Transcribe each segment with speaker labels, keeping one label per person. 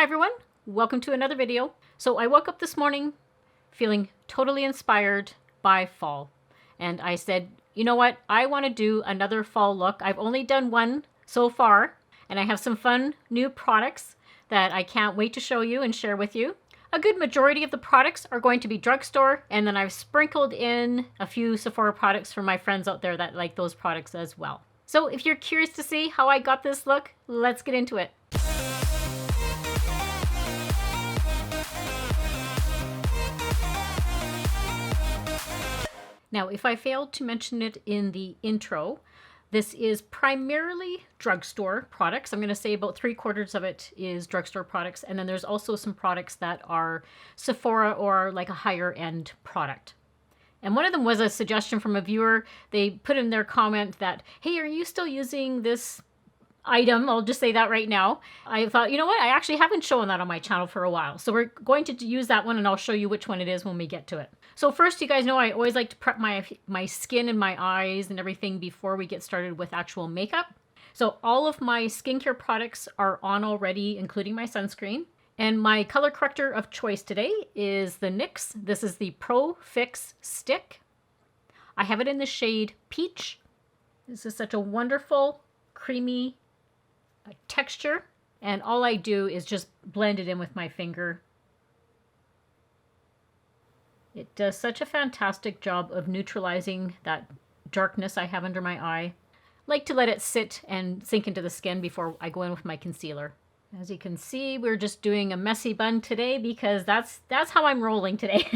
Speaker 1: everyone, welcome to another video. So I woke up this morning feeling totally inspired by fall. And I said, you know what? I want to do another fall look. I've only done one so far, and I have some fun new products that I can't wait to show you and share with you. A good majority of the products are going to be drugstore, and then I've sprinkled in a few Sephora products for my friends out there that like those products as well. So if you're curious to see how I got this look, let's get into it. Now, if I failed to mention it in the intro, this is primarily drugstore products. I'm going to say about 3/4 of it is drugstore products. And then there's also some products that are Sephora or like a higher end product. And one of them was a suggestion from a viewer. They put in their comment that, hey, are you still using this item? I'll just say that right now. I thought, you know what? I actually haven't shown that on my channel for a while. So we're going to use that one, and I'll show you which one it is when we get to it. So first, you guys know I always like to prep my skin and my eyes and everything before we get started with actual makeup. So all of my skincare products are on already, including my sunscreen. And my color corrector of choice today is the NYX. This is the Pro Fix Stick. I have it in the shade Peach. This is such a wonderful, creamy texture. And all I do is just blend it in with my finger. It does such a fantastic job of neutralizing that darkness I have under my eye. I like to let it sit and sink into the skin before I go in with my concealer. As you can see, we're just doing a messy bun today because that's how I'm rolling today.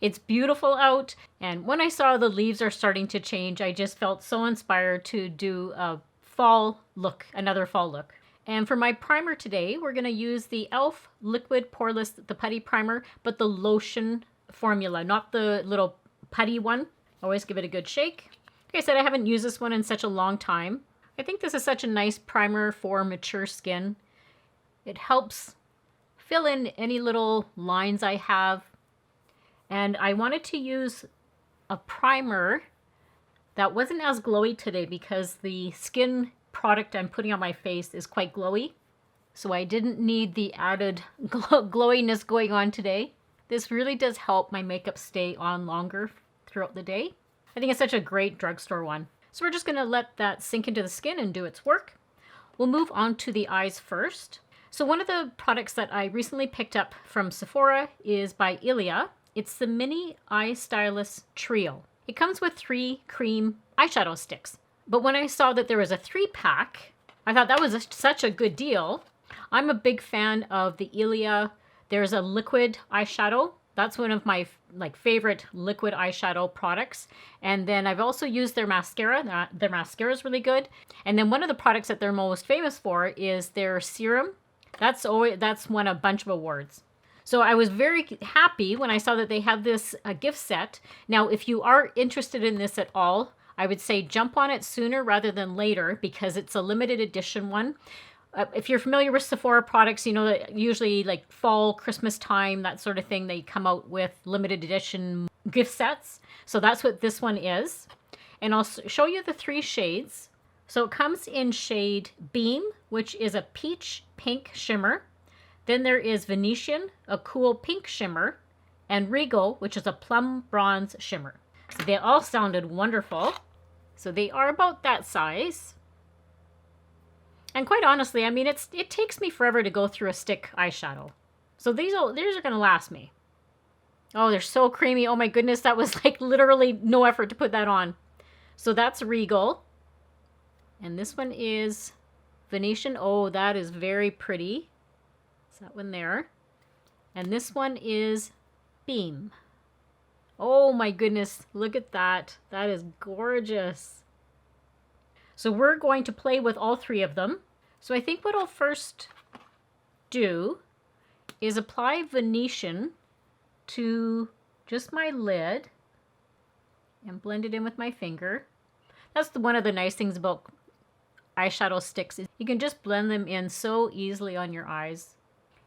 Speaker 1: It's beautiful out, and when I saw the leaves are starting to change, I just felt so inspired to do a fall look, another fall look. And for my primer today, we're going to use the e.l.f. Liquid Poreless, the putty primer, but the lotion formula, not the little putty one. Always give it a good shake. Like I said, I haven't used this one in such a long time. I think this is such a nice primer for mature skin. It helps fill in any little lines I have. And I wanted to use a primer that wasn't as glowy today because the skin product I'm putting on my face is quite glowy. So I didn't need the added glowiness going on today. This really does help my makeup stay on longer throughout the day. I think it's such a great drugstore one. So we're just going to let that sink into the skin and do its work. We'll move on to the eyes first. So one of the products that I recently picked up from Sephora is by e.l.f. It's the Mini Eye Stylus Trio. It comes with 3 cream eyeshadow sticks. But when I saw that there was a 3-pack, I thought that was such a good deal. I'm a big fan of the e.l.f. There's a liquid eyeshadow. That's one of my favorite liquid eyeshadow products. And then I've also used their mascara. Their mascara is really good. And then one of the products that they're most famous for is their serum. That's won a bunch of awards. So I was very happy when I saw that they have this gift set. Now, if you are interested in this at all, I would say jump on it sooner rather than later because it's a limited edition one. If you're familiar with Sephora products, you know that usually like fall, Christmas time, that sort of thing, they come out with limited edition gift sets. So that's what this one is. And I'll show you the 3 shades. So it comes in shade Beam, which is a peach pink shimmer. Then there is Venetian, a cool pink shimmer, and Regal, which is a plum bronze shimmer. So they all sounded wonderful. So they are about that size. And quite honestly, I mean, it takes me forever to go through a stick eyeshadow. So these are going to last me. Oh, they're so creamy. Oh my goodness, that was like literally no effort to put that on. So that's Regal. And this one is Venetian. Oh, that is very pretty. That one there. And this one is Beam. Oh my goodness, look at that. That is gorgeous. So we're going to play with all 3 of them. So I think what I'll first do is apply Venetian to just my lid and blend it in with my finger. That's one of the nice things about eyeshadow sticks is you can just blend them in so easily on your eyes.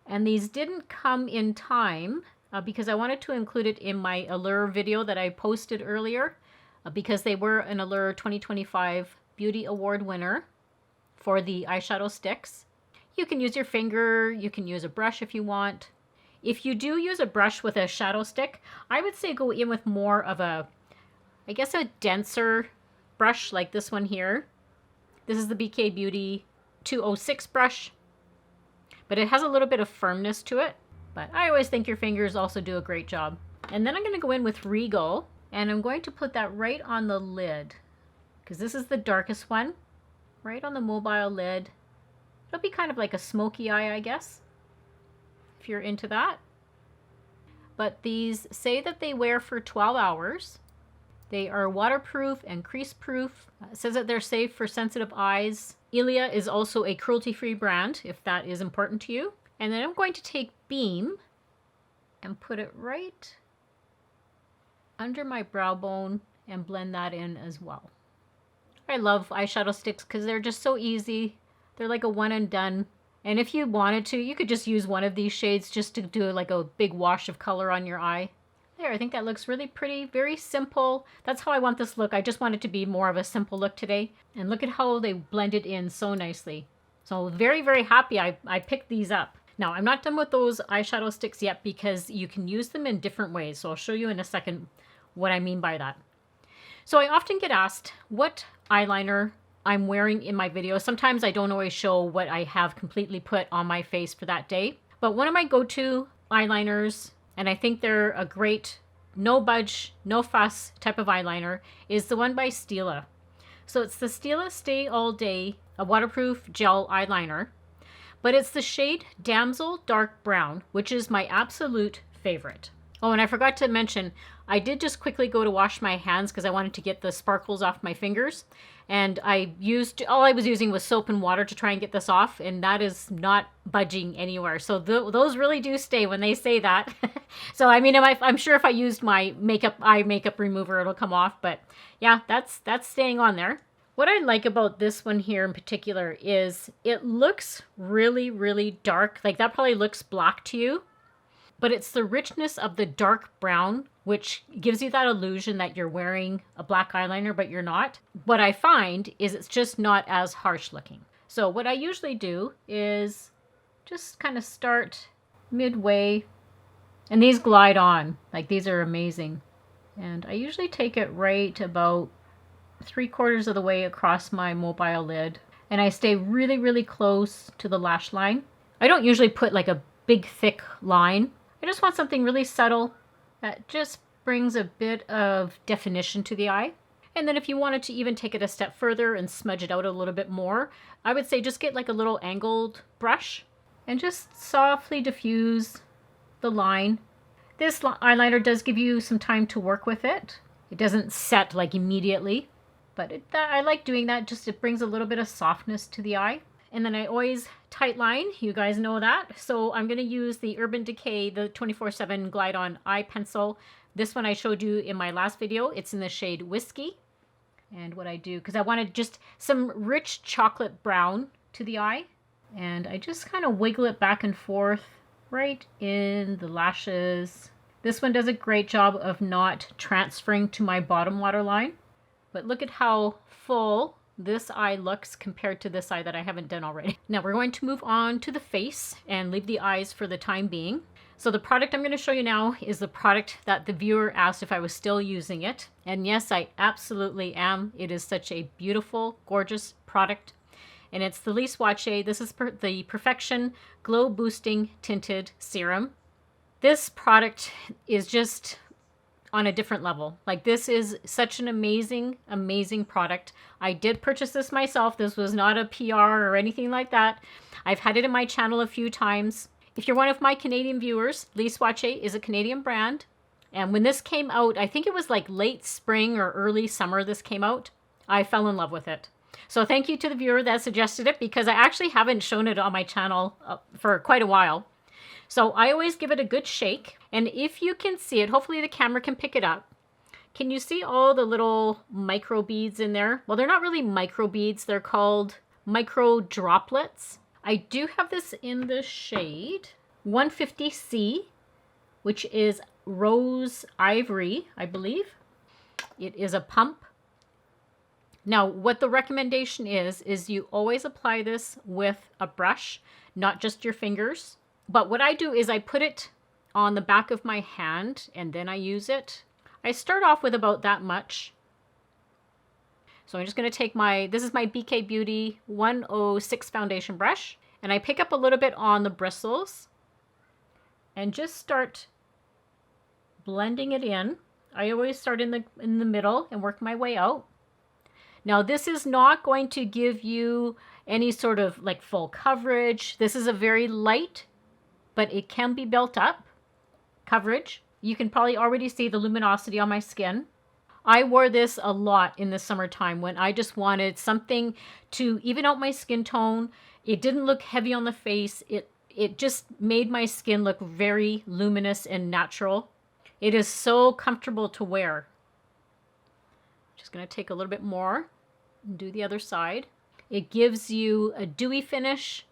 Speaker 1: And these didn't come in time because I wanted to include it in my Allure video that I posted earlier because they were an Allure 2025 Beauty Award winner for the eyeshadow sticks. You can use your finger, you can use a brush if you want. If you do use a brush with a shadow stick, I would say go in with more of a, I guess a denser brush like this one here. This is the BK Beauty 206 brush, but it has a little bit of firmness to it. But I always think your fingers also do a great job. And then I'm going to go in with Regal, and I'm going to put that right on the lid, because this is the darkest one, right on the mobile lid. It'll be kind of like a smoky eye, I guess, if you're into that. But these say that they wear for 12 hours. They are waterproof and crease proof. It says that they're safe for sensitive eyes. e.l.f. is also a cruelty-free brand, if that is important to you. And then I'm going to take Beam and put it right under my brow bone and blend that in as well. I love eyeshadow sticks because they're just so easy. They're like a one and done. And if you wanted to, you could just use one of these shades just to do like a big wash of color on your eye. There, I think that looks really pretty, very simple. That's how I want this look. I just want it to be more of a simple look today. And look at how they blended in so nicely. So very, very happy I picked these up. Now, I'm not done with those eyeshadow sticks yet because you can use them in different ways. So I'll show you in a second what I mean by that. So I often get asked what eyeliner I'm wearing in my videos. Sometimes I don't always show what I have completely put on my face for that day. But one of my go-to eyeliners, and I think they're a great no budge, no fuss type of eyeliner, is the one by Stila. So it's the Stila Stay All Day, a waterproof gel eyeliner. But it's the shade Damsel Dark Brown, which is my absolute favorite. Oh, and I forgot to mention, I did just quickly go to wash my hands because I wanted to get the sparkles off my fingers. And all I was using was soap and water to try and get this off, and that is not budging anywhere. So those really do stay when they say that. So I mean, I'm sure if I used my eye makeup remover, it'll come off. But yeah, that's staying on there. What I like about this one here in particular is it looks really, really dark. Like that probably looks black to you. But it's the richness of the dark brown, which gives you that illusion that you're wearing a black eyeliner, but you're not. What I find is it's just not as harsh looking. So what I usually do is just kind of start midway, and these glide on. Like these are amazing. And I usually take it right about 3/4 of the way across my mobile lid. And I stay really, really close to the lash line. I don't usually put like a big, thick line. I just want something really subtle that just brings a bit of definition to the eye. And then if you wanted to even take it a step further and smudge it out a little bit more, I would say just get like a little angled brush and just softly diffuse the line. This eyeliner does give you some time to work with it. It doesn't set like immediately, but I like doing that. Just it brings a little bit of softness to the eye. And then I always tight line, you guys know that. So I'm going to use the Urban Decay, the 24/7 Glide On Eye Pencil. This one I showed you in my last video. It's in the shade Whiskey. And what I do, because I wanted just some rich chocolate brown to the eye. And I just kind of wiggle it back and forth right in the lashes. This one does a great job of not transferring to my bottom waterline. But look at how full this eye looks compared to this eye that I haven't done already. Now we're going to move on to the face and leave the eyes for the time being. So the product I'm going to show you now is the product that the viewer asked if I was still using it. And yes, I absolutely am. It is such a beautiful, gorgeous product. And it's the Lise Watier. This is the Perfection Glow Boosting Tinted Serum. This product is just on a different level. Like this is such an amazing, amazing product. I did purchase this myself. This was not a PR or anything like that. I've had it in my channel a few times. If you're one of my Canadian viewers, Lise Watier is a Canadian brand. And when this came out, I think it was like late spring or early summer this came out, I fell in love with it. So thank you to the viewer that suggested it because I actually haven't shown it on my channel for quite a while. So I always give it a good shake. And if you can see it, hopefully the camera can pick it up. Can you see all the little micro beads in there? Well, they're not really micro beads. They're called micro droplets. I do have this in the shade 150C, which is Rose Ivory, I believe. It is a pump. Now, what the recommendation is you always apply this with a brush. not just your fingers. But what I do is I put it on the back of my hand and then I use it. I start off with about that much. So I'm just going to take this is my BK Beauty 106 foundation brush, and I pick up a little bit on the bristles and just start blending it in. I always start in the middle and work my way out. Now this is not going to give you any sort of like full coverage. This is a very light, but it can be built up coverage. You can probably already see the luminosity on my skin. I wore this a lot in the summertime when I just wanted something to even out my skin tone. It didn't look heavy on the face. It just made my skin look very luminous and natural. It is so comfortable to wear. Just going to take a little bit more and do the other side. It gives you a dewy finish,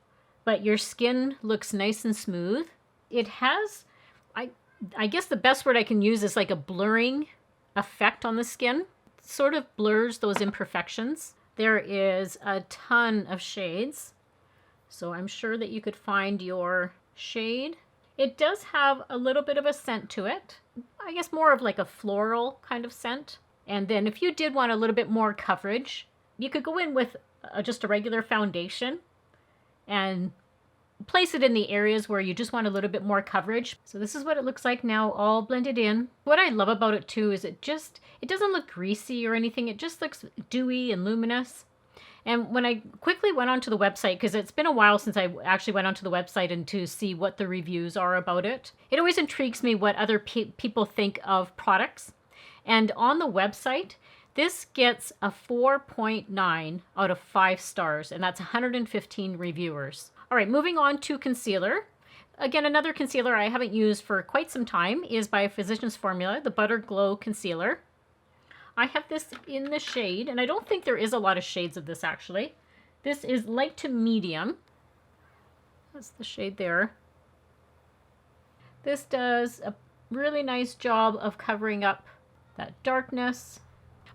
Speaker 1: but your skin looks nice and smooth. It has, I guess the best word I can use is like a blurring effect on the skin. It sort of blurs those imperfections. There is a ton of shades, so I'm sure that you could find your shade. It does have a little bit of a scent to it. I guess more of like a floral kind of scent. And then if you did want a little bit more coverage, you could go in with just a regular foundation and place it in the areas where you just want a little bit more coverage. So this is what it looks like now, all blended in. What I love about it too is it doesn't look greasy or anything. It just looks dewy and luminous. And when I quickly went onto the website, because it's been a while since I actually went onto the website and to see what the reviews are about it, it always intrigues me what other people think of products. And on the website, this gets a 4.9 out of 5 stars, and that's 115 reviewers. All right, moving on to concealer. Again, another concealer I haven't used for quite some time is by Physicians Formula, the Butter Glow Concealer. I have this in the shade, and I don't think there is a lot of shades of this actually. This is light to medium. That's the shade there. This does a really nice job of covering up that darkness,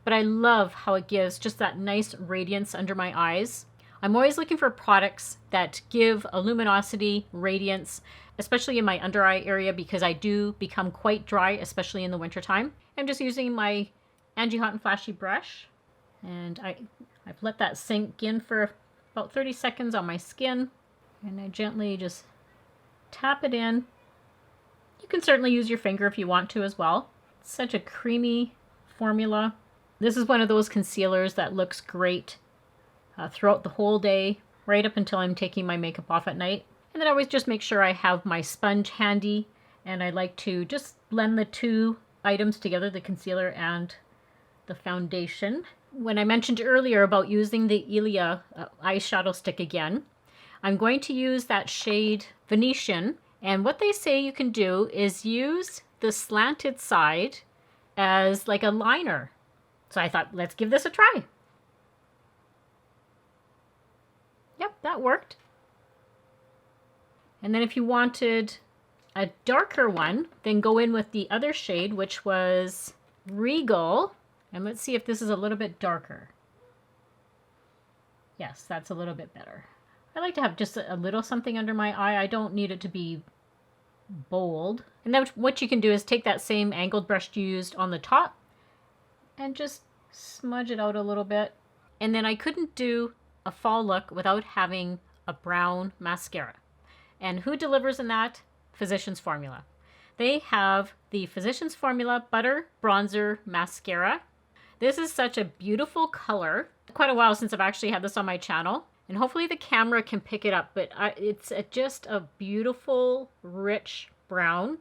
Speaker 1: but I love how it gives just that nice radiance under my eyes. I'm always looking for products that give a luminosity, radiance, especially in my under eye area because I do become quite dry, especially in the wintertime. I'm just using my Angie Hot and Flashy brush, and I've let that sink in for about 30 seconds on my skin, and I gently just tap it in. You can certainly use your finger if you want to as well. It's such a creamy formula. This is one of those concealers that looks great throughout the whole day, right up until I'm taking my makeup off at night. And then I always just make sure I have my sponge handy, and I like to just blend the two items together, the concealer and the foundation. When I mentioned earlier about using the e.l.f. eyeshadow stick again, I'm going to use that shade Venetian, and what they say you can do is use the slanted side as like a liner. So I thought, let's give this a try. Yep, that worked. And then if you wanted a darker one, then go in with the other shade, which was Regal. And let's see if this is a little bit darker. Yes, that's a little bit better. I like to have just a little something under my eye. I don't need it to be bold. And then what you can do is take that same angled brush you used on the top and just smudge it out a little bit. And then I couldn't do a fall look without having a brown mascara. And who delivers in that? Physicians Formula. They have the Physicians Formula Butter Bronzer Mascara. This is such a beautiful color. Quite a while since I've actually had this on my channel, and hopefully the camera can pick it up, but it's just a beautiful, rich brown.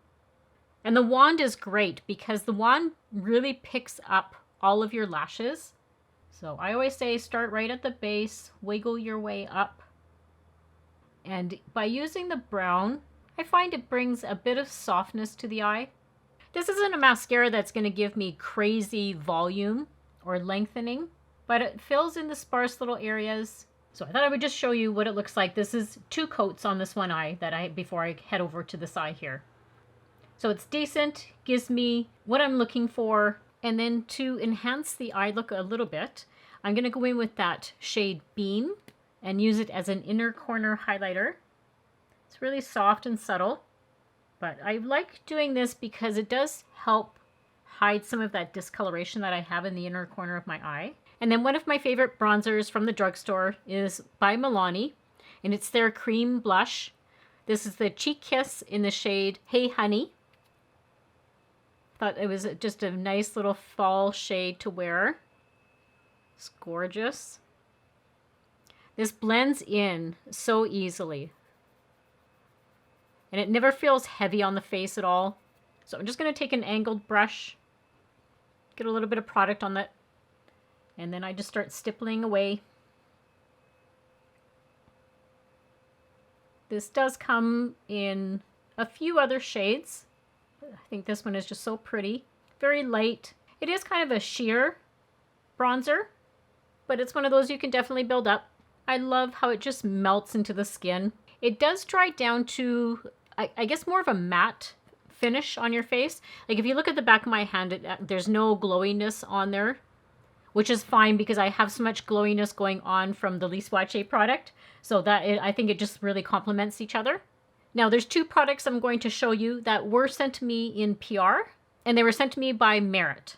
Speaker 1: And the wand is great because the wand really picks up all of your lashes. So I always say start right at the base, wiggle your way up. And by using the brown, I find it brings a bit of softness to the eye. This isn't a mascara that's going to give me crazy volume or lengthening, but it fills in the sparse little areas. So I thought I would just show you what it looks like. This is 2 coats on this one eye before I head over to the side here. So it's decent, gives me what I'm looking for. And then to enhance the eye look a little bit, I'm going to go in with that shade Beam and use it as an inner corner highlighter. It's really soft and subtle, but I like doing this because it does help hide some of that discoloration that I have in the inner corner of my eye. And then one of my favorite bronzers from the drugstore is by Milani, and it's their cream blush. This is the Cheek Kiss in the shade Hey Honey. Thought it was just a nice little fall shade to wear. It's gorgeous. This blends in so easily. And it never feels heavy on the face at all. So I'm just going to take an angled brush, get a little bit of product on that, and then I just start stippling away. This does come in a few other shades. I think this one is just so pretty. Very light. It is kind of a sheer bronzer, but it's one of those you can definitely build up. I love how it just melts into the skin. It does dry down to, I guess, more of a matte finish on your face. Like if you look at the back of my hand, there's no glowiness on there, which is fine because I have so much glowiness going on from the Lise Watier product. So I think it just really complements each other. Now there's two products I'm going to show you that were sent to me in PR, and they were sent to me by Merit.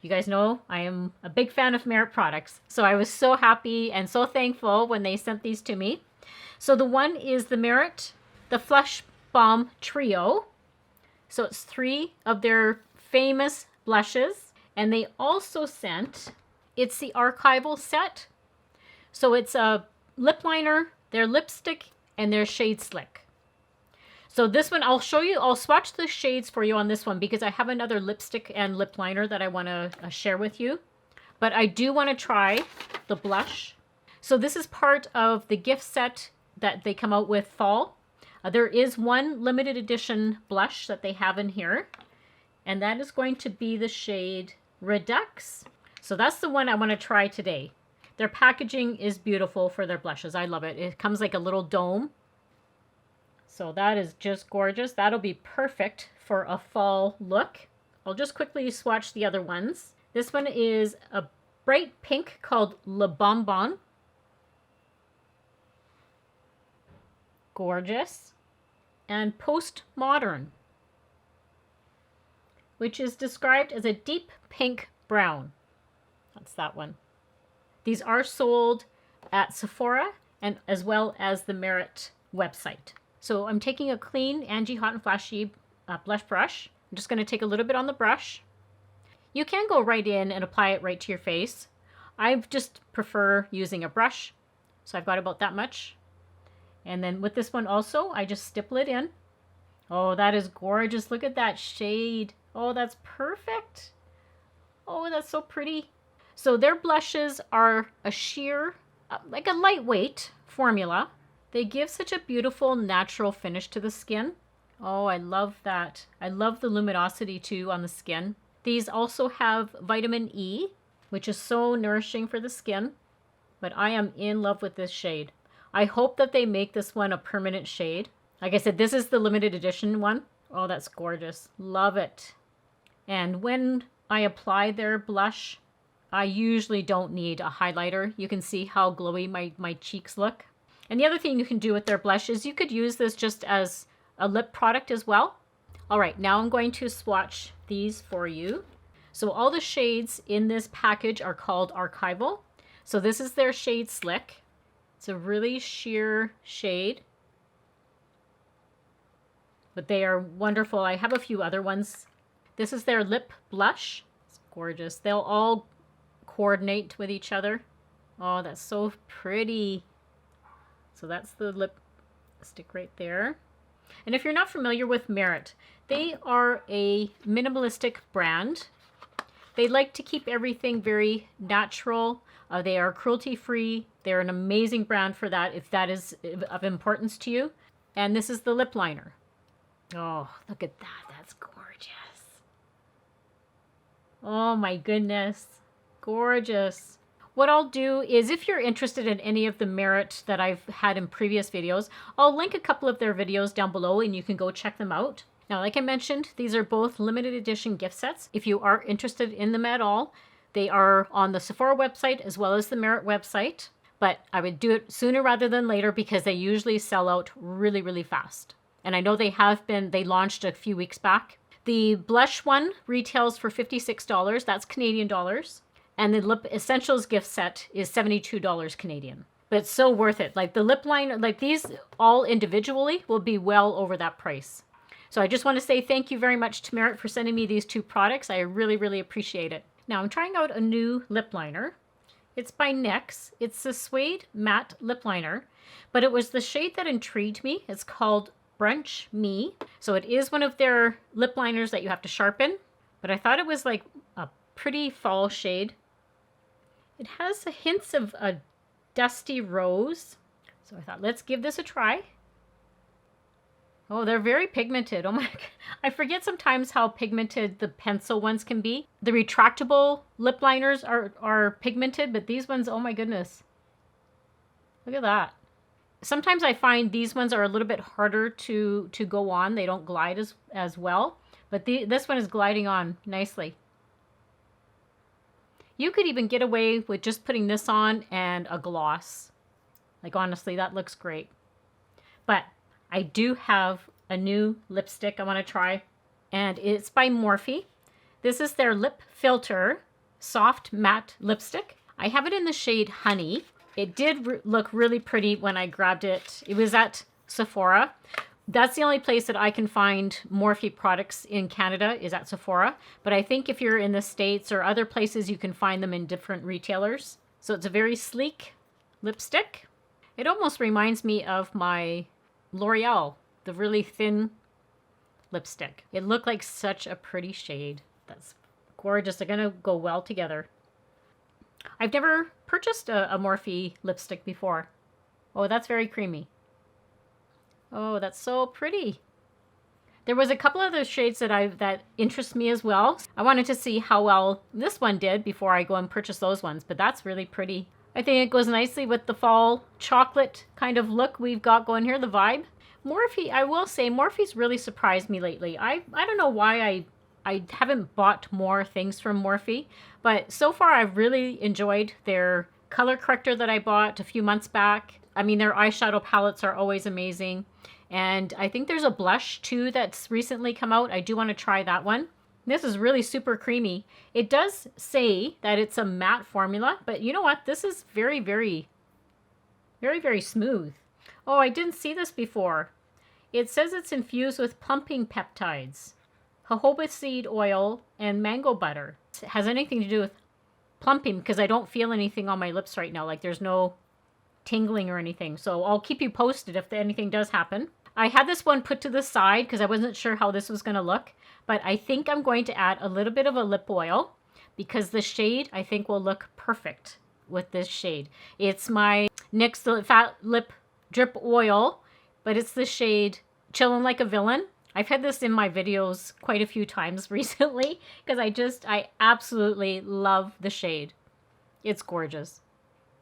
Speaker 1: You guys know I am a big fan of Merit products, so I was so happy and so thankful when they sent these to me. So the one is the Merit, the Flush Balm Trio. So it's 3 of their famous blushes, and they also sent, it's the archival set. So it's a lip liner, their lipstick, and their shade Slick. So this one, I'll show you, I'll swatch the shades for you on this one because I have another lipstick and lip liner that I want to share with you. But I do want to try the blush. So this is part of the gift set that they come out with fall. There is one limited edition blush that they have in here, and that is going to be the shade Redux. So that's the one I want to try today. Their packaging is beautiful for their blushes. I love it. It comes like a little dome. So that is just gorgeous. That'll be perfect for a fall look. I'll just quickly swatch the other ones. This one is a bright pink called Le Bonbon. Gorgeous. And Postmodern, which is described as a deep pink brown. That's that one. These are sold at Sephora and as well as the Merit website. So I'm taking a clean Angie Hot and Flashy blush brush. I'm just going to take a little bit on the brush. You can go right in and apply it right to your face. I just prefer using a brush. So I've got about that much. And then with this one also, I just stipple it in. Oh, that is gorgeous. Look at that shade. Oh, that's perfect. Oh, that's so pretty. So their blushes are a sheer, like a lightweight formula. They give such a beautiful natural finish to the skin. Oh, I love that. I love the luminosity too on the skin. These also have vitamin E, which is so nourishing for the skin. But I am in love with this shade. I hope that they make this one a permanent shade. Like I said, this is the limited edition one. Oh, that's gorgeous. Love it. And when I apply their blush, I usually don't need a highlighter. You can see how glowy my cheeks look. And the other thing you can do with their blush is you could use this just as a lip product as well. All right, now I'm going to swatch these for you. So all the shades in this package are called Archival. So this is their shade Slick. It's a really sheer shade, but they are wonderful. I have a few other ones. This is their lip blush. It's gorgeous. They'll all coordinate with each other. Oh, that's so pretty. So that's the lipstick right there. And if you're not familiar with Merit, they are a minimalistic brand. They like to keep everything very natural. They are cruelty-free. They're an amazing brand for that, if that is of importance to you. And this is the lip liner. Oh, look at that. That's gorgeous. Oh my goodness. Gorgeous. What I'll do is, if you're interested in any of the Merit that I've had in previous videos, I'll link a couple of their videos down below and you can go check them out. Now, like I mentioned, these are both limited edition gift sets. If you are interested in them at all, they are on the Sephora website as well as the Merit website. but I would do it sooner rather than later because they usually sell out really, really fast. And I know they launched a few weeks back. The blush one retails for $56. That's Canadian dollars. And the Lip Essentials gift set is $72 Canadian. But it's so worth it. Like the lip liner, like these all individually will be well over that price. So I just want to say thank you very much to Merit for sending me these two products. I really, really appreciate it. Now I'm trying out a new lip liner. It's by NYX. It's the Suede Matte Lip Liner, but it was the shade that intrigued me. It's called Brunch Me. So it is one of their lip liners that you have to sharpen, but I thought it was like a pretty fall shade. It has hints of a dusty rose. So I thought, let's give this a try. Oh, they're very pigmented. Oh my God. I forget sometimes how pigmented the pencil ones can be. The retractable lip liners are pigmented, but these ones, oh my goodness. Look at that. Sometimes I find these ones are a little bit harder to go on. They don't glide as well, but this one is gliding on nicely. You could even get away with just putting this on and a gloss. Like honestly, that looks great. But I do have a new lipstick I want to try, and it's by Morphe. This is their Lip Filter Soft Matte Lipstick. I have it in the shade Honey. It did look really pretty when I grabbed it. It was at Sephora. That's the only place that I can find Morphe products in Canada is at Sephora. But I think if you're in the States or other places, you can find them in different retailers. So it's a very sleek lipstick. It almost reminds me of my L'Oreal, the really thin lipstick. It looked like such a pretty shade. That's gorgeous. They're going to go well together. I've never purchased a Morphe lipstick before. Oh, that's very creamy. Oh, that's so pretty. There was a couple of those shades that interest me as well. I wanted to see how well this one did before I go and purchase those ones, but that's really pretty. I think it goes nicely with the fall chocolate kind of look we've got going here, the vibe. Morphe, I will say, Morphe's really surprised me lately. I don't know why I haven't bought more things from Morphe, but so far I've really enjoyed their color corrector that I bought a few months back. I mean, their eyeshadow palettes are always amazing. And I think there's a blush too that's recently come out. I do want to try that one. This is really super creamy. It does say that it's a matte formula, but you know what? This is very, very, very, very smooth. Oh, I didn't see this before. It says it's infused with plumping peptides, jojoba seed oil, and mango butter. It has anything to do with plumping because I don't feel anything on my lips right now. Like there's no tingling or anything. So I'll keep you posted if anything does happen. I had this one put to the side because I wasn't sure how this was going to look. But I think I'm going to add a little bit of a lip oil because the shade I think will look perfect with this shade. It's my NYX Fat Lip Drip Oil, but it's the shade Chillin' Like a Villain. I've had this in my videos quite a few times recently because I absolutely love the shade. It's gorgeous.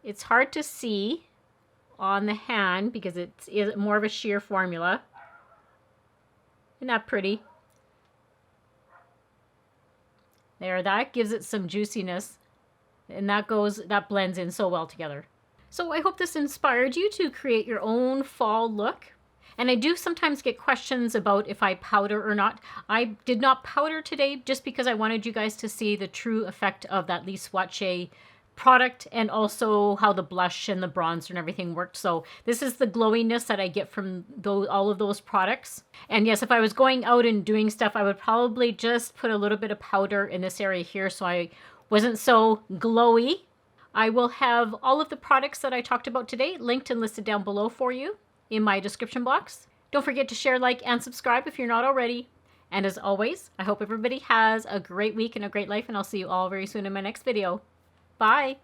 Speaker 1: It's hard to see on the hand because it's more of a sheer formula. Isn't that pretty? There, that gives it some juiciness, and that blends in so well together. So I hope this inspired you to create your own fall look. And I do sometimes get questions about if I powder or not. I did not powder today just because I wanted you guys to see the true effect of that Lise Watier product and also how the blush and the bronzer and everything worked. So this is the glowiness that I get from all of those products. And yes, if I was going out and doing stuff, I would probably just put a little bit of powder in this area here so I wasn't so glowy. I will have all of the products that I talked about today linked and listed down below for you in my description box. Don't forget to share, like, and subscribe if you're not already. And as always, I hope everybody has a great week and a great life, and I'll see you all very soon in my next video. Bye!